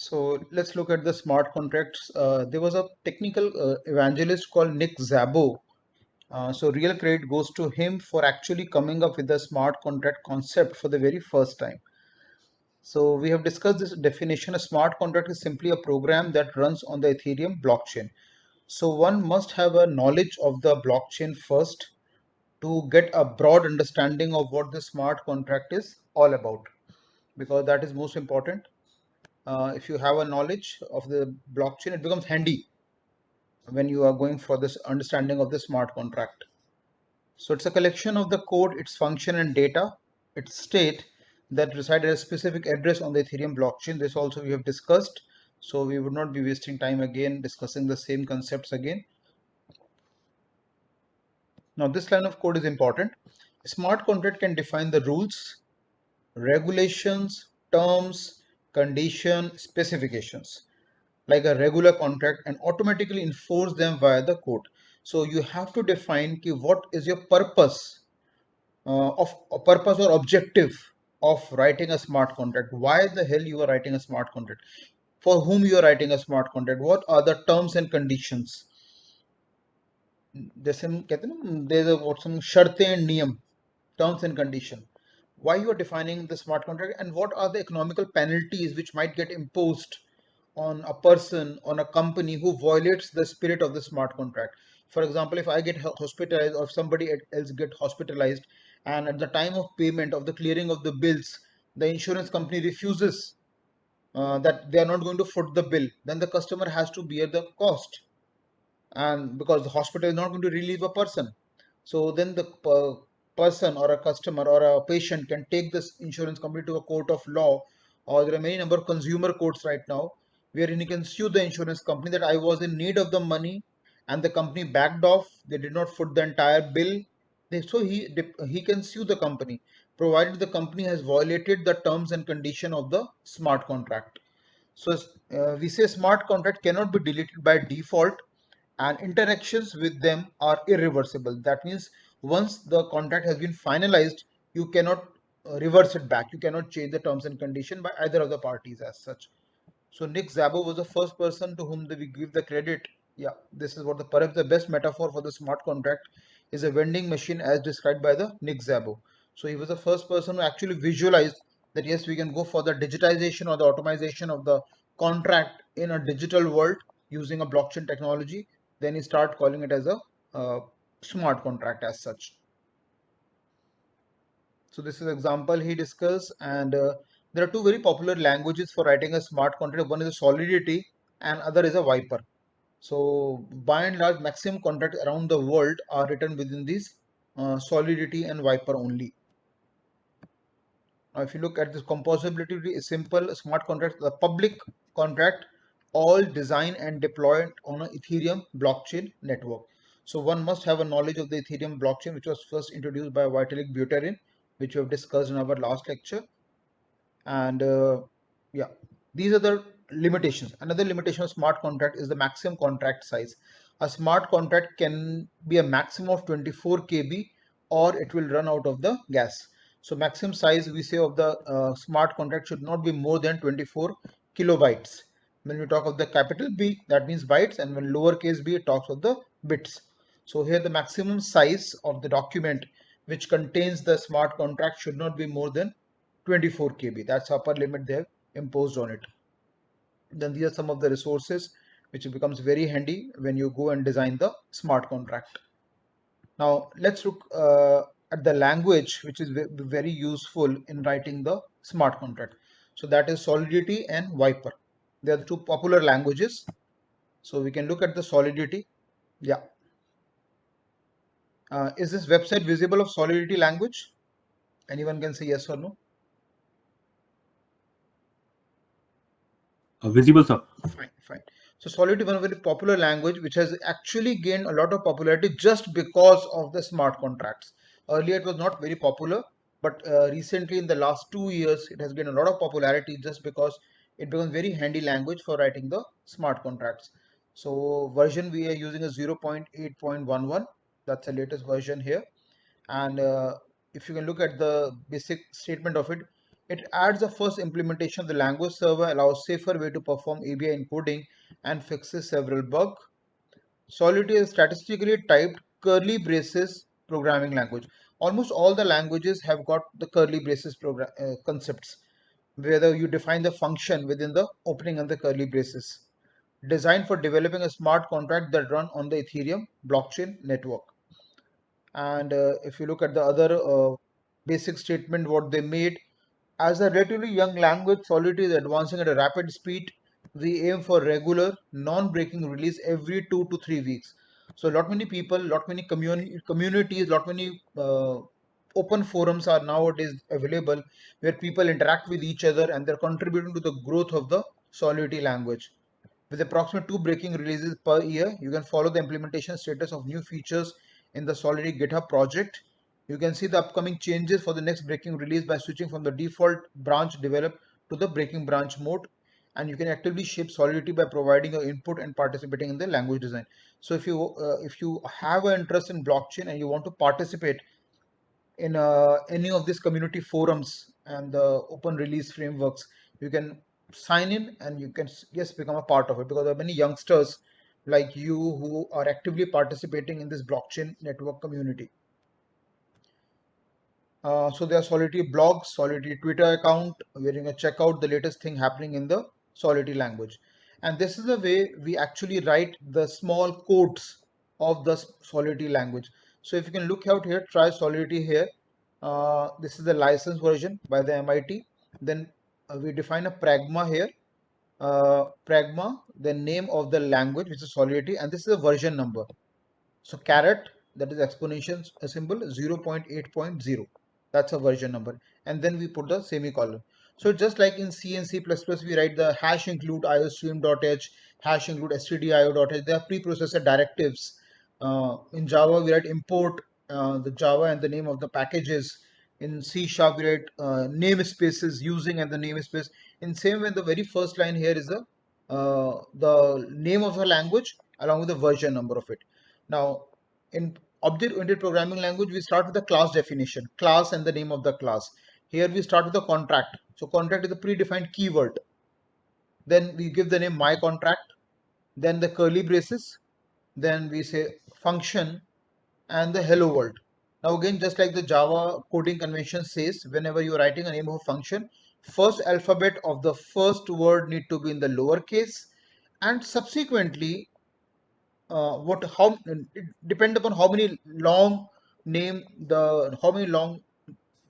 So let's look at the smart contracts. There was a technical evangelist called Nick Szabo. So real credit goes to him for actually coming up with the smart contract concept for the very first time. So we have discussed this definition. A smart contract is simply a program that runs on the Ethereum blockchain. So one must have a knowledge of the blockchain first to get a broad understanding of what the smart contract is all about, because that is most important. If you have a knowledge of the blockchain, it becomes handy when you are going for this understanding of the smart contract. So it's a collection of the code, its function and data, its state that reside at a specific address on the Ethereum blockchain. This also we have discussed, so we would not be wasting time again discussing the same concepts again. Now this line of code is important. A smart contract can define the rules, regulations, terms, condition, specifications like a regular contract and automatically enforce them via the code. So you have to define what is your purpose of a purpose or objective of writing a smart contract. Why the hell you are writing a smart contract? For whom you are writing a smart contract? What are the terms and conditions? जैसे हम कहते हैं ना, there's a what some शर्तें and नियम, terms and condition. Why you are defining the smart contract and what are the economical penalties which might get imposed on a person, on a company who violates the spirit of the smart contract. For example, if I get hospitalized or if somebody else get hospitalized, and at the time of payment of the clearing of the bills, the insurance company refuses that they are not going to foot the bill, then the customer has to bear the cost, and because the hospital is not going to relieve a person, so then the person or a customer or a patient can take this insurance company to a court of law, or there are many number of consumer courts right now wherein you can sue the insurance company that I was in need of the money and the company backed off, they did not foot the entire bill. So he can sue the company provided the company has violated the terms and condition of the smart contract. So we say smart contract cannot be deleted by default and interactions with them are irreversible. That means once the contract has been finalized, you cannot reverse it back. You cannot change the terms and condition by either of the parties as such. So Nick Szabo was the first person to whom we give the credit. Yeah, this is what the perhaps the best metaphor for the smart contract is a vending machine as described by the Nick Szabo. So he was the first person who actually visualized that yes, we can go for the digitization or the automation of the contract in a digital world using a blockchain technology. Then he start calling it as a uh, smart contract as such. So this is an example he discussed, and there are two very popular languages for writing a smart contract. One is a Solidity, and other is a Viper. So by and large, maximum contracts around the world are written within these Solidity and Viper only. Now, if you look at this composability, is simple. Smart contracts, the public contract, all designed and deployed on a Ethereum blockchain network. So one must have a knowledge of the Ethereum blockchain, which was first introduced by Vitalik Buterin, which we have discussed in our last lecture. And yeah, these are the limitations. Another limitation of smart contract is the maximum contract size. A smart contract can be a maximum of 24 KB or it will run out of the gas. So maximum size we say of the smart contract should not be more than 24 kilobytes. When we talk of the capital B, that means bytes, and when lowercase b, it talks of the bits. So here the maximum size of the document which contains the smart contract should not be more than 24 KB. That's upper limit they have imposed on it. Then these are some of the resources which becomes very handy when you go and design the smart contract. Now let's look at the language which is very useful in writing the smart contract. So that is Solidity and Viper. They are the two popular languages. So we can look at the Solidity. Yeah. Is this website visible of Solidity language? Anyone can say yes or no? Visible, sir. Fine, fine. So Solidity is one very popular language which has actually gained a lot of popularity just because of the smart contracts. Earlier it was not very popular, but recently in the last 2 years it has gained a lot of popularity just because it becomes very handy language for writing the smart contracts. So version we are using is 0.8.11. That's the latest version here. And if you can look at the basic statement of it, It adds the first implementation of the language server, allows safer way to perform ABI encoding and fixes several bugs. Solidity is statistically typed curly braces programming language. Almost all the languages have got the curly braces concepts, whether you define the function within the opening and the curly braces. Designed for developing a smart contract that run on the Ethereum blockchain network. And if you look at the other basic statement, what they made, as a relatively young language, Solidity is advancing at a rapid speed. We aim for regular, non-breaking release every 2 to 3 weeks. So, lot many people, lot many communities, lot many open forums are nowadays available where people interact with each other and they're contributing to the growth of the Solidity language. With approximately 2 breaking releases per year, you can follow the implementation status of new features in the Solidity GitHub project. You can see the upcoming changes for the next breaking release by switching from the default branch develop to the breaking branch mode. And you can actively shape Solidity by providing your input and participating in the language design. So if you have an interest in blockchain and you want to participate in any of these community forums and the open release frameworks, you can sign in and you can just become a part of it, because there are many youngsters like you who are actively participating in this blockchain network community. So there are Solidity blogs, Solidity Twitter account, where you can check out the latest thing happening in the Solidity language. And this is the way we actually write the small codes of the Solidity language. So if you can look out here, try Solidity here. This is the license version by the MIT. Then we define a pragma here. Pragma, the name of the language, which is Solidity, and this is a version number. So caret, that is exponential symbol 0.8.0. That's a version number. And then we put the semicolon. So just like in C and C++, we write the hash include iostream.h, hash include stdio.h. They are preprocessor directives. In Java, we write import the Java and the name of the packages. In C sharp, we write namespaces using and the namespace. In same way, the very first line here is the name of the language along with the version number of it. Now, in object-oriented programming language, we start with the class definition, class and the name of the class. Here we start with the contract. So contract is a predefined keyword. Then we give the name my contract, then the curly braces, then we say function and the hello world. Now again, just like the Java coding convention says, whenever you are writing a name of a function, first alphabet of the first word need to be in the lowercase, and subsequently what how it depend upon how many long name the how many long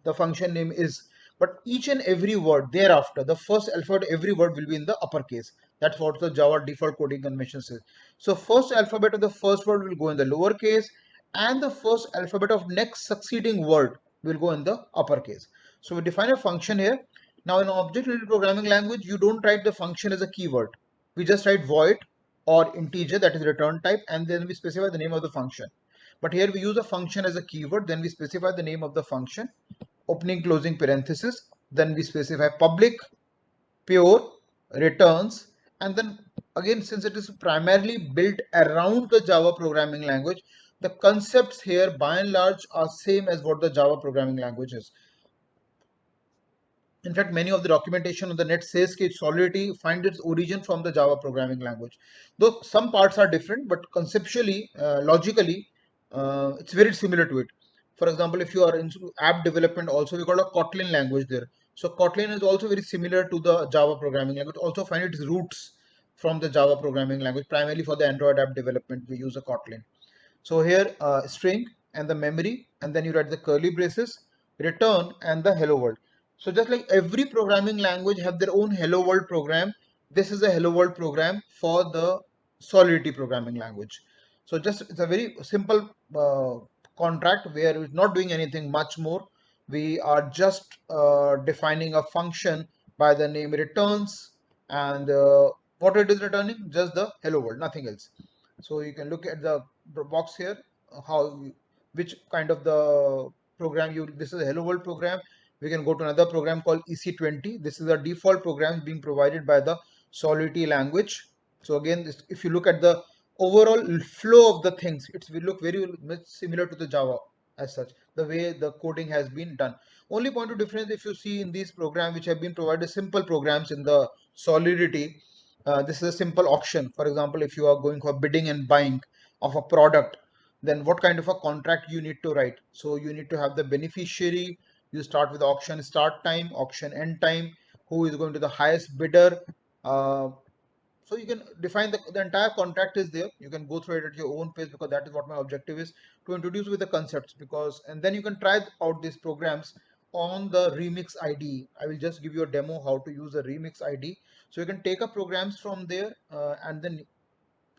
the function name is, but each and every word thereafter, the first alphabet every word will be in the uppercase. That's what the Java default coding convention says. So first alphabet of the first word will go in the lowercase, and the first alphabet of next succeeding word will go in the uppercase. So we define a function here. Now in object-oriented programming language, you don't write the function as a keyword. We just write void or integer, that is return type, and then we specify the name of the function. But here we use a function as a keyword, then we specify the name of the function, opening closing parenthesis, then we specify public, pure, returns, and then again, since it is primarily built around the Java programming language, the concepts here by and large are same as what the Java programming language is. In fact, many of the documentation on the net says that Solidity finds its origin from the Java programming language. Though some parts are different, but conceptually, logically, it's very similar to it. For example, if you are into app development, also we got a Kotlin language there. So Kotlin is also very similar to the Java programming language. Also find its roots from the Java programming language. Primarily for the Android app development, we use a Kotlin. So here string and the memory, and then you write the curly braces, return and the hello world. So just like every programming language have their own hello world program, this is a hello world program for the Solidity programming language. So just it's a very simple contract where we're not doing anything much more. We are just defining a function by the name returns, and what it is returning, just the hello world, nothing else. So you can look at the box here, which kind of the program you, this is a hello world program. We can go to another program called EC20. This is a default program being provided by the Solidity language. So again, if you look at the overall flow of the things, it will look very much similar to the Java. as such, the way the coding has been done. Only point of difference, if you see in these programs which have been provided, simple programs in the Solidity, this is a simple auction. For example, if you are going for bidding and buying of a product, then what kind of a contract you need to write? So you need to have the beneficiary. You start with auction start time, auction end time, who is going to the highest bidder. So you can define the entire contract is there. You can go through it at your own pace, because that is what my objective is, to introduce with the concepts. Because and then you can try out these programs on the Remix IDE. I will just give you a demo how to use the Remix IDE. So you can take up programs from there and then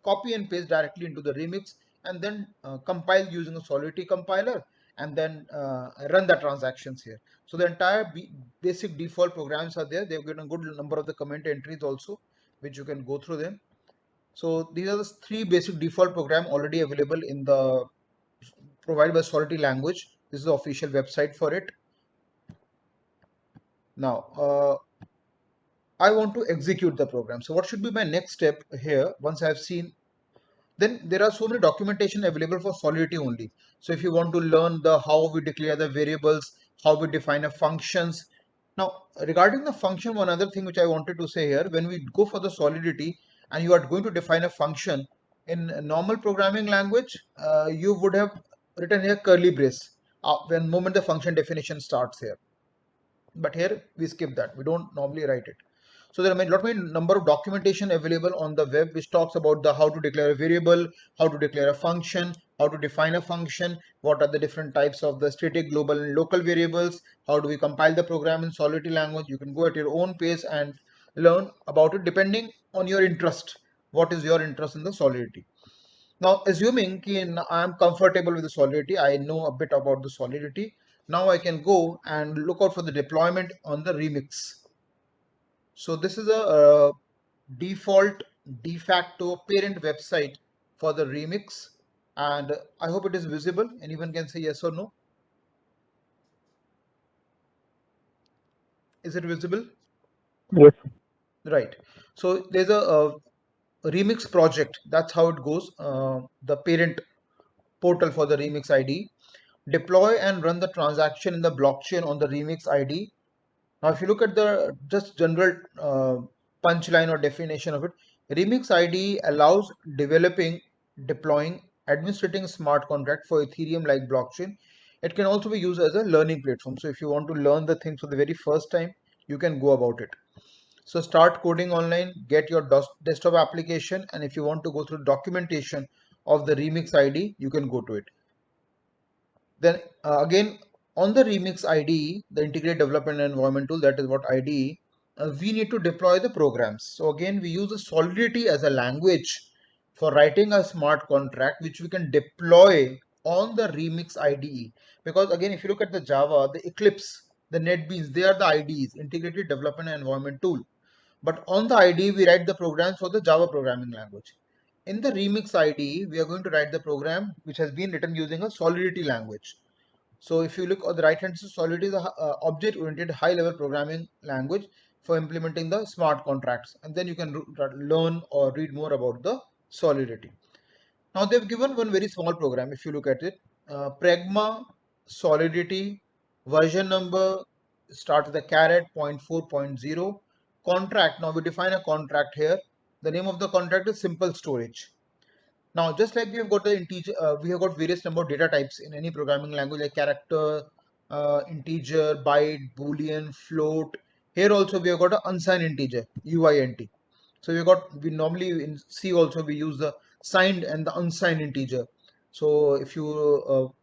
copy and paste directly into the Remix, and then compile using a Solidity compiler, and then run the transactions here. So the entire basic default programs are there. They've given a good number of the comment entries also, which you can go through them. So these are the three basic default program already available in the provided by Solidity language. This is the official website for it. Now I want to execute the program. So what should be my next step here? Once I've seen, then there are so many documentation available for Solidity only. So if you want to learn the how we declare the variables, how we define a functions. Now regarding the function, one other thing which I wanted to say here, when we go for the Solidity and you are going to define a function in a normal programming language, you would have written here curly brace when moment the function definition starts here. But here we skip that. We don't normally write it. So there are a lot many number of documentation available on the web which talks about the how to declare a variable, how to declare a function, how to define a function, what are the different types of the static, global and local variables, how do we compile the program in Solidity language. You can go at your own pace and learn about it depending on your interest. What is your interest in the Solidity? Now, assuming I am comfortable with the Solidity, I know a bit about the Solidity. Now I can go and look out for the deployment on the Remix. So this is a default de facto parent website for the Remix, and I hope it is visible. Anyone can say yes or no. Is it visible? Yes. Right. So there's a Remix project. That's how it goes. The parent portal for the Remix ID. Deploy and run the transaction in the blockchain on the Remix ID. Now, if you look at the just general punchline or definition of it, Remix ID allows developing, deploying, administrating smart contract for Ethereum like blockchain. It can also be used as a learning platform. So if you want to learn the things for the very first time, you can go about it. So start coding online, get your desktop application, and if you want to go through documentation of the Remix ID, you can go to it. Then again, on the Remix IDE, the Integrated Development Environment tool, that is what IDE, we need to deploy the programs. So again, we use the Solidity as a language for writing a smart contract, which we can deploy on the Remix IDE. Because again, if you look at the Java, the Eclipse, the NetBeans, they are the IDEs, Integrated Development Environment tool. But on the IDE, we write the programs for the Java programming language. In the Remix IDE, we are going to write the program which has been written using a Solidity language. So if you look on the right hand side, Solidity is a object-oriented high-level programming language for implementing the smart contracts. And then you can learn or read more about the Solidity. Now they've given one very small program. If you look at it, Pragma Solidity version number start with the caret 0.4.0 contract. Now we define a contract here. The name of the contract is simple storage. Now, just like we have got the integer, we have got various number of data types in any programming language like character, integer, byte, boolean, float. Here also we have got an unsigned integer, UINT. So we normally in C also we use the signed and the unsigned integer. So if you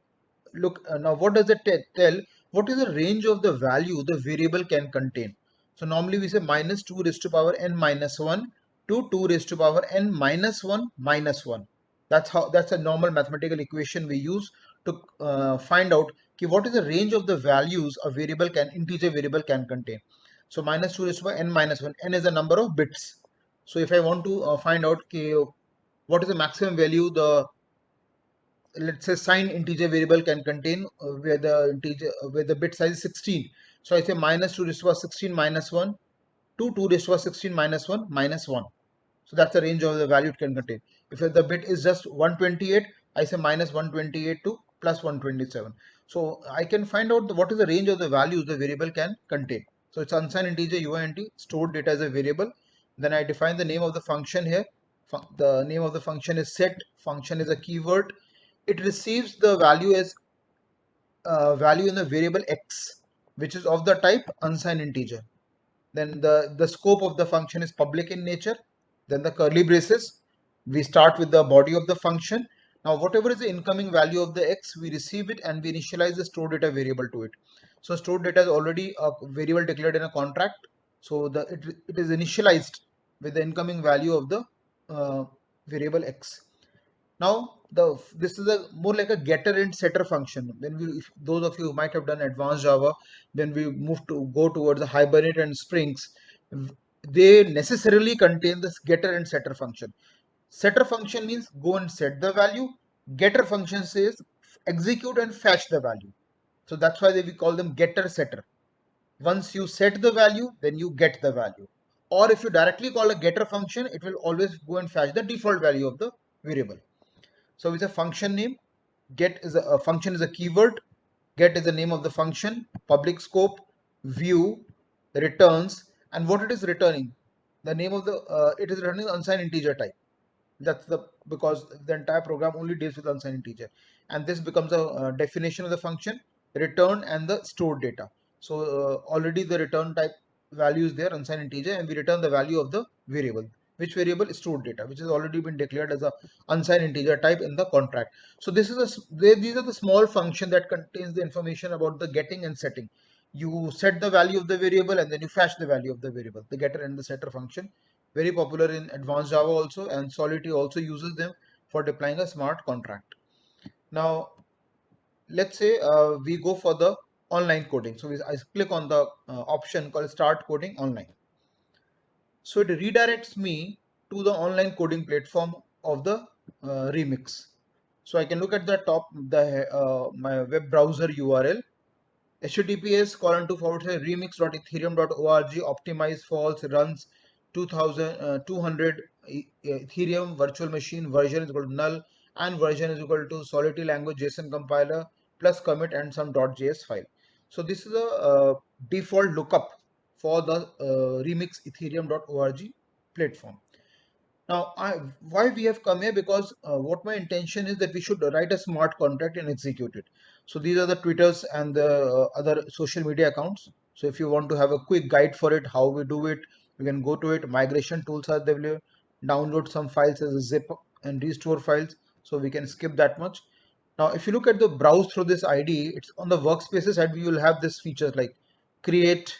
look now, what does it tell? What is the range of the value the variable can contain? So normally we say minus 2 raised to power n minus 1 to 2 raised to power n minus 1 minus 1. That's a normal mathematical equation we use to find out what is the range of the values a integer variable can contain. So minus 2 raised to power n minus 1. N is the number of bits. So if I want to find out what is the maximum value the, let's say, signed integer variable can contain, where the bit size is 16. So I say minus 2 raised to power 16 minus 1 to 2 raised to power 16 minus 1 minus 1. So that's the range of the value it can contain. If the bit is just 128, I say minus 128 to plus 127. So I can find out what is the range of the values the variable can contain. So it's unsigned integer uint, stored data as a variable. Then I define the name of the function here. The name of the function is set. Function is a keyword. It receives the value as value in the variable x, which is of the type unsigned integer. Then the scope of the function is public in nature. Then the curly braces, we start with the body of the function. Now whatever is the incoming value of the x, we receive it and we initialize the stored data variable to it. So stored data is already a variable declared in a contract, so it is initialized with the incoming value of the variable x. Now this is a more like a getter and setter function. When we, if those of you who might have done advanced Java, when we move to go towards the Hibernate and Springs, they necessarily contain this getter and setter function. Setter function means go and set the value. Getter function says execute and fetch the value. So that's why we call them getter setter. Once you set the value, then you get the value. Or if you directly call a getter function, it will always go and fetch the default value of the variable. So with a function name, get is a function is a keyword, get is the name of the function, public scope, view, returns, and what it is returning. The name of the it is returning unsigned integer type. That's the because the entire program only deals with unsigned integer, and this becomes a definition of the function, return and the stored data. So already the return type value is there, unsigned integer, and we return the value of the variable. Which variable is stored data, which has already been declared as a unsigned integer type in the contract. So this is these are the small function that contains the information about the getting and setting. You set the value of the variable and then you fetch the value of the variable, the getter and the setter function. Very popular in advanced Java also, and Solidity also uses them for deploying a smart contract. Now let's say we go for the online coding. So I click on the option called start coding online. So it redirects me to the online coding platform of the Remix. So I can look at the top, the my web browser URL, https://remix.ethereum.org, optimize false runs 2200 Ethereum virtual machine, version is equal to null, and version is equal to Solidity language JSON compiler plus commit and some .js file. So this is a default lookup for the remix ethereum.org platform. Now, why we have come here? Because what my intention is that we should write a smart contract and execute it. So these are the Twitters and the other social media accounts. So if you want to have a quick guide for it, how we do it, you can go to it. Migration tools are there. Download some files as a zip and restore files. So we can skip that much. Now, if you look at the browse through this ID, it's on the workspaces side. We will have this features like create,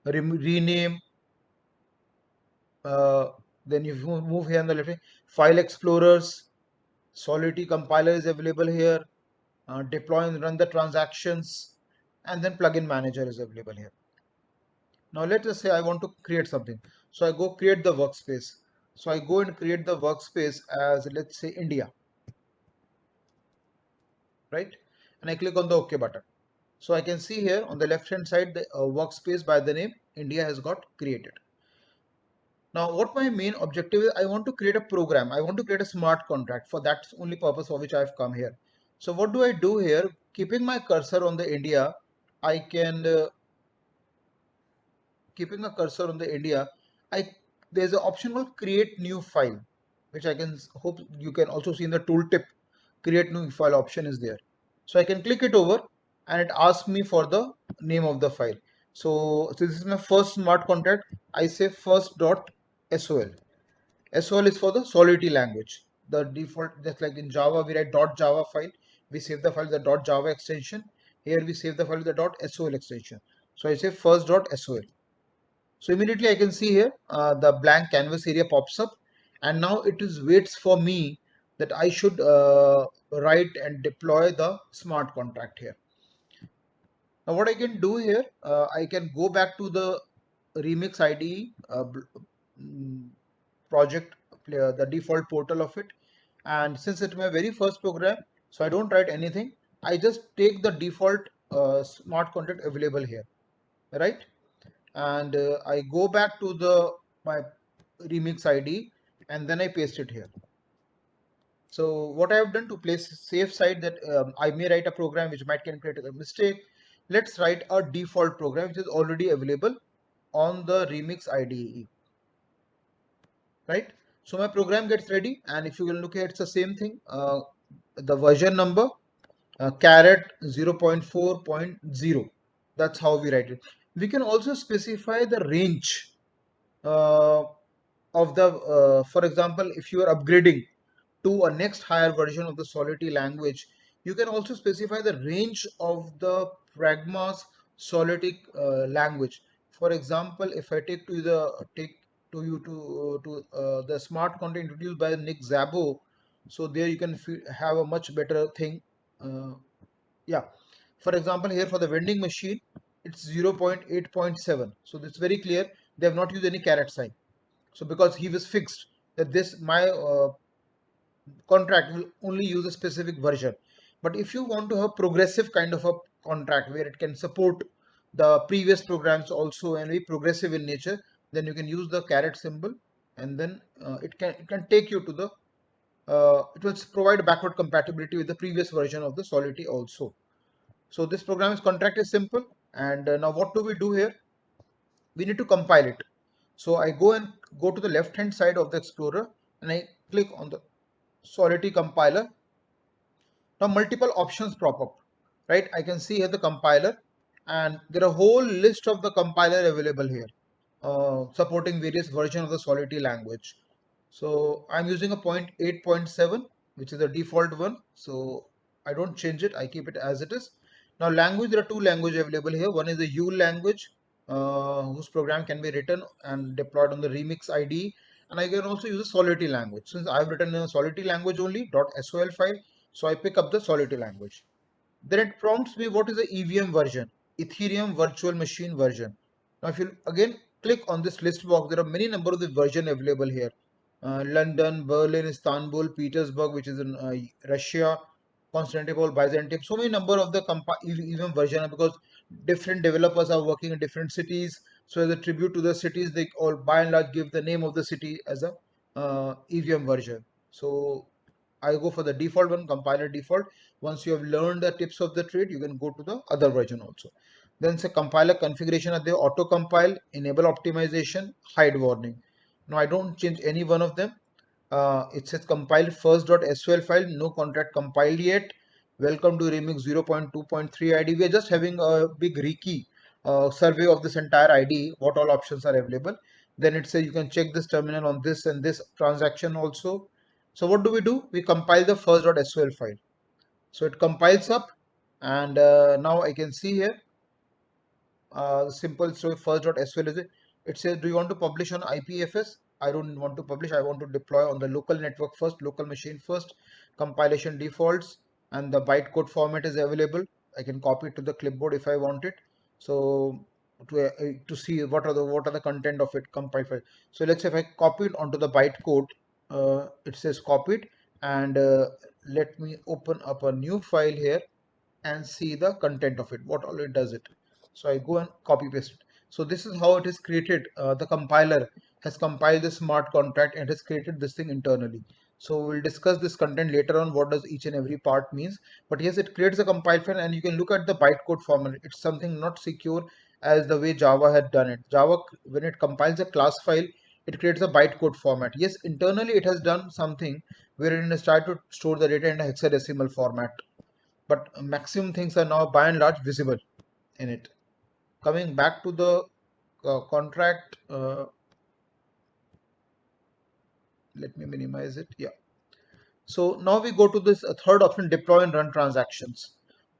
rename, uh, then you move here on the left, file explorers, Solidity compiler is available here, deploy and run the transactions, and then plugin manager is available here. Now let us say I want to create something. So I go create the workspace. So I go and create the workspace as, let's say, India, right? And I click on the OK button. So I can see here on the left hand side the workspace by the name India has got created. Now, what my main objective is, I want to create a program. I want to create a smart contract. For that's only purpose for which I've come here. So what do I do here? Keeping my cursor on the India, I can keeping a cursor on the India. I There's an option called create new file, which I can hope you can also see in the tooltip. Create new file option is there. So I can click it over, and it asks me for the name of the file. So this is my first smart contract. I say first.sol. SOL is for the Solidity language. The default, just like in Java, we write .java file. We save the file with the .java extension. Here we save the file with the .sol extension. So I say first.sol. So immediately I can see here the blank canvas area pops up, and now it is waits for me that I should write and deploy the smart contract here. Now what I can do here, I can go back to the Remix IDE project, the default portal of it, and since it's my very first program, so I don't write anything. I just take the default smart contract available here, right? And I go back to the my Remix ID and then I paste it here. So what I have done to place safe side that I may write a program which might can create a mistake. Let's write a default program which is already available on the Remix IDE, right? So my program gets ready, and if you will look at it's the same thing. The version number caret 0.4.0. That's how we write it. We can also specify the range uh, of the, for example, if you are upgrading to a next higher version of the Solidity language, you can also specify the range of the Pragma's Solidity language. For example, if I take to you to the smart contract introduced by Nick Szabo, so there you can have a much better thing. Uh, yeah, for example, here for the vending machine, it's 0.8.7. So it's very clear they have not used any caret sign. So because he was fixed that this my contract will only use a specific version. But if you want to have progressive kind of a contract where it can support the previous programs also and be progressive in nature, then you can use the caret symbol, and then it can take you to the it will provide backward compatibility with the previous version of the Solidity also. So this program's contract is simple, and now what do we do here? We need to compile it. So I go to the left hand side of the Explorer, and I click on the Solidity compiler. Now multiple options pop up, right? I can see here the compiler, and there are a whole list of the compiler available here, supporting various versions of the Solidity language. So I'm using a 0.8.7, which is the default one. So I don't change it. I keep it as it is. Now language, there are two languages available here. One is the Yule language, whose program can be written and deployed on the Remix IDE. And I can also use a Solidity language. Since I've written in a Solidity language only, .sol file, so I pick up the Solidity language. Then it prompts me what is the EVM version, Ethereum Virtual Machine version. Now if you again click on this list box, there are many number of the version available here. London, Berlin, Istanbul, Petersburg, which is in Russia, Constantinople, Byzantium. So many number of the EVM version, because different developers are working in different cities. So as a tribute to the cities, they all by and large give the name of the city as a EVM version. So I go for the default one, compiler default. Once you have learned the tips of the trade, you can go to the other version also. Then say compiler configuration are there: auto compile, enable optimization, hide warning. Now I don't change any one of them. It says compile first.sol file, no contract compiled yet. Welcome to Remix 0.2.3 ID. We are just having a big recce survey of this entire ID, what all options are available. Then it says you can check this terminal on this and this transaction also. So what do? We compile the first.sol file. So it compiles up, and now I can see here simple. So first.sol is it. It says, do you want to publish on IPFS? I don't want to publish. I want to deploy on the local network first, local machine first. Compilation defaults, and the bytecode format is available. I can copy it to the clipboard if I want it. So to see what are the content of it compile file. So let's say if I copy it onto the bytecode, it says copied, and let me open up a new file here and see the content of it, what all it does it. So I go and copy paste it. So this is how it is created. The compiler has compiled the smart contract and has created this thing internally. So we'll discuss this content later on, what does each and every part means. But yes, it creates a compile file, and you can look at the bytecode format. It's something not secure as the way Java had done it. Java, when it compiles a class file, it creates a bytecode format. Yes, internally it has done something wherein it has tried to store the data in a hexadecimal format, but maximum things are now by and large visible in it. Coming back to the contract, let me minimize it. Yeah. So now we go to this third option, deploy and run transactions.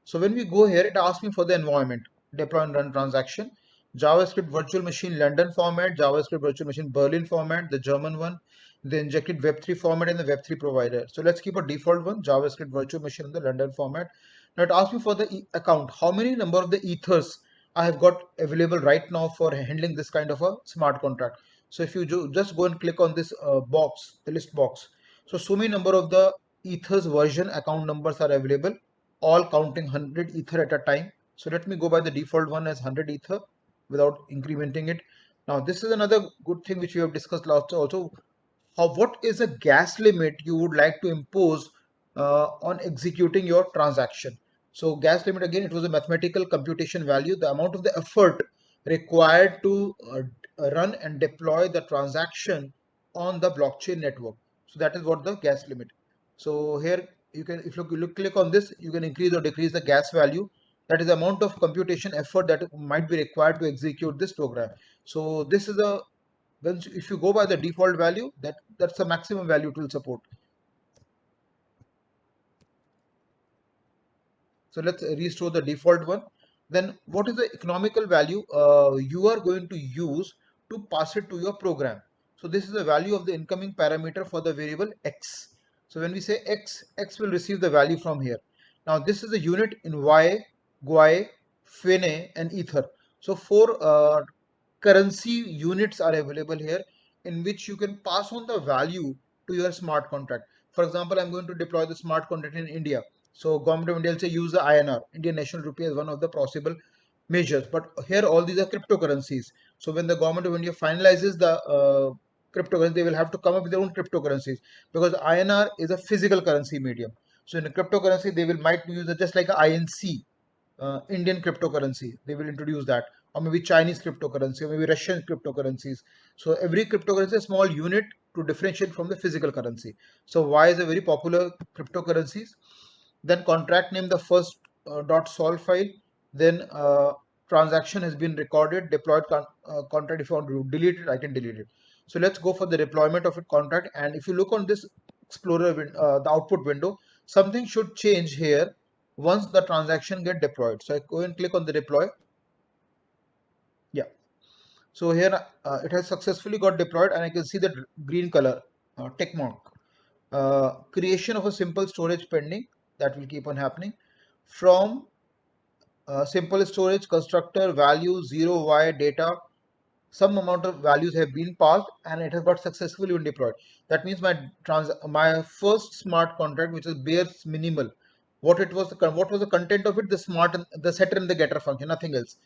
So when we go here, it asks me for the environment, deploy and run transaction, JavaScript virtual machine London format, JavaScript virtual machine Berlin format, the German one, the injected Web3 format, and the Web3 provider. So let's keep a default one, JavaScript virtual machine in the London format. Now it asks me for the account, how many number of the ethers I have got available right now for handling this kind of a smart contract. So if you just go and click on this box, the list box, so many number of the ethers version account numbers are available, all counting 100 ether at a time. So let me go by the default one as 100 ether without incrementing it. Now this is another good thing which we have discussed last also. what is a gas limit you would like to impose on executing your transaction. So gas limit, again, it was a mathematical computation value, the amount of the effort required to run and deploy the transaction on the blockchain network. So that is what the gas limit. So here you can, if you click on this, you can increase or decrease the gas value. That is the amount of computation effort that might be required to execute this program. So this is a, when, if you go by the default value, that's the maximum value it will support. So let's restore the default one. Then what is the economical value you are going to use to pass it to your program? So this is the value of the incoming parameter for the variable x. So when we say x, x will receive the value from here. Now this is the unit in y, guai, fene, and ether. So four currency units are available here in which you can pass on the value to your smart contract. For example, I'm going to deploy the smart contract in India. So government of India will say use the INR, Indian National Rupee, as one of the possible measures. But here all these are cryptocurrencies. So when the government of India finalizes the cryptocurrency, they will have to come up with their own cryptocurrencies, because INR is a physical currency medium. So in a cryptocurrency, they will might use it just like a INC, Indian cryptocurrency. They will introduce that, or maybe Chinese cryptocurrency, or maybe Russian cryptocurrencies. So every cryptocurrency is a small unit to differentiate from the physical currency. So Y is a very popular cryptocurrencies. Then contract name, the first .sol file. Then transaction has been recorded. Deployed contract. If you want to delete it, I can delete it. So let's go for the deployment of a contract. And if you look on this Explorer, the output window, something should change here once the transaction get deployed. So I go and click on the deploy. Yeah. So here it has successfully got deployed, and I can see the green color tick mark. Creation of a simple storage pending, that will keep on happening. From simple storage constructor value 0y data, some amount of values have been passed and it has got successfully been deployed. That means my first smart contract, which is bare minimal, what was the content of it? The smart, the setter and the getter function, nothing else.